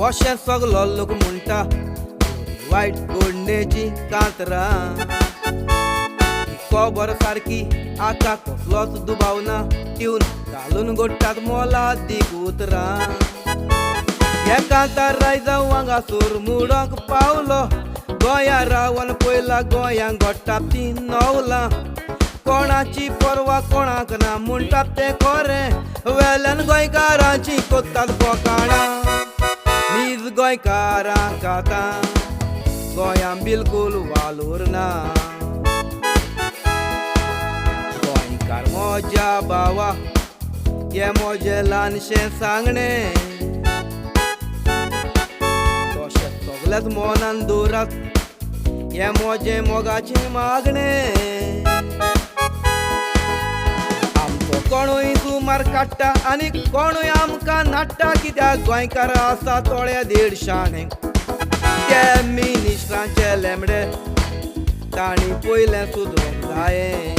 अशें सगलो लोक म्हणटा वायट घडणेची कांतरां खबर सारकी आतां कसलोच दुबाव ना ट्यून घालून घडटात मोलादीक उतरां हे कांतार रायजांव हांगासर मुडोंक पावलो गोंया रावन पयला गोंयांक घडटात तीं नवलां कोणाची पर्वा कोणाक ना म्हणटात तें खरें वेल्यान गोंयकारांची कोत्तात बोकाणां नीज गोंयकारांक आतां गोंयान बिलकूल वालोर ना गोंयकार म्हज्या भावा हे म्हजें ल्हानशें सांगणें तशें सगळ्याच मनान दवरात हे म्हजें मोगाचें मागणें आमचो कोणूय सुमार काडटा आनी कोणूय आमकां नाडटा कित्याक गोंयकार आसा थोड्या देडशांनी ते मिनिस्टरांचे लेमडे तांणी पयलें सुदरोंक जायें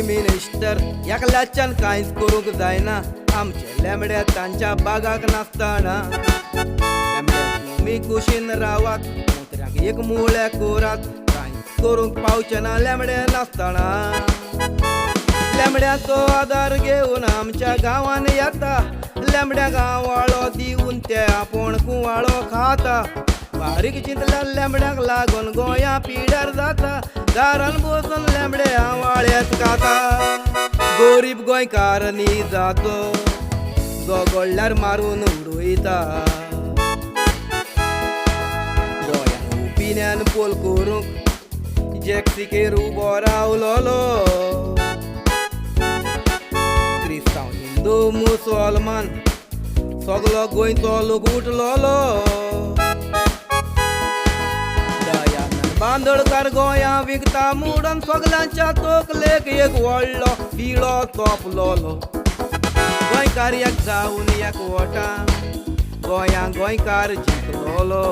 मिनिस्टर एकल्याच्यान कांयच करूंक जायना आमचे लेमडे तांच्या बागाक नासतना तुमी कुशीन रावात मुत्र्याक एक मुळ्या कोरात कांयच करूंक पावचे ना लेमडे नासतना लेमड्याचो आदार घेवन आमच्या गांवान येता लेमड्या गांवाळो दिवन ते आपूण कुवाळो खाता बारीक चिंतल्या लेमड्याक लागून गोंया पिड्यार जाता दारान बसून लेमडे आवाळेच खाता गरीब गोंयकार न्ही जातो गोगोळ्यार मारून उडयता गोंयान ओपिन्यान पोल करूंक जॅक्सिकेर उबो रावलोलो क्रिस्तांव हिंदू मुसलमान सगलो गोंयचो लोक उठलोलो बांदोडकार गोंया विकता मुडोन सगल्यांच्या तोकलेक एक व्हडलो पिळो तोपलोलो गोंयकार एक जावन एक वोटां गोंया गोंयकार जिखलोलो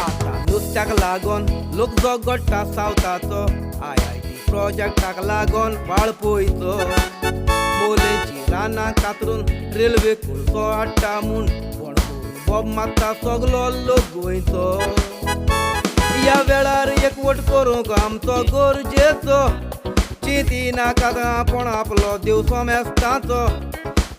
आतां नुस्त्याक लागून लोक जो घडटा सावथाचो प्रोजेक्टाक लागून वाळपयचो मोलेची रानां कातरून रेल्वे कोळसो हाडटा म्हूण कोण बोब मारता सगलो लोक गोंयचो ह्या वेळार एकवट करूंक आमचो गरजेचो चिंती नाका आपूण आपलो देव सोमेस्ताचो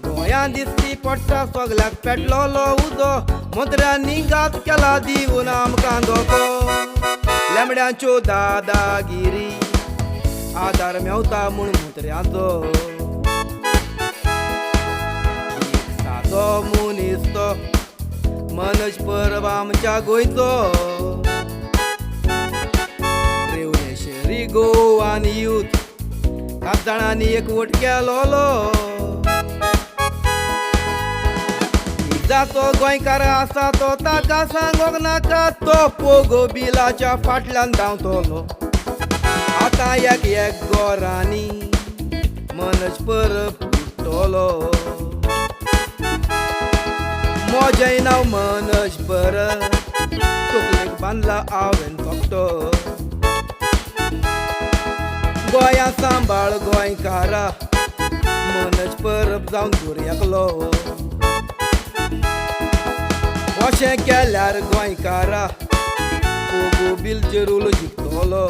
गोंयान दिसती पडटा सगल्याक पेटलोलो उजो मंत्र्यांनी घात केला दिवन आमकां धोको लेमड्यांच्यो दादागिरी आदार मेवता म्हूण मुत्र्याचो सादो मनीस तो मनज परब आमच्या गोंयचो रेवलेशरी गोवान यूथ 7 जाणांनी एकवट केलोलो जातो गोंयकार आसा तो ताका सांगोंक नाका तो पोगो बिलाच्या फाटल्यान धांवतलो आतां एक गोरांनी मनज परब उठ्ठोलो म्हजें नांव मनज परब तकलेक बांदला हांवें धोकटो गोंया सांबाळ गोंयकारा मनज परब जावन दूर एकलो अशें केल्यार गोंयकारा पोगो बिल जरूल जिखतलो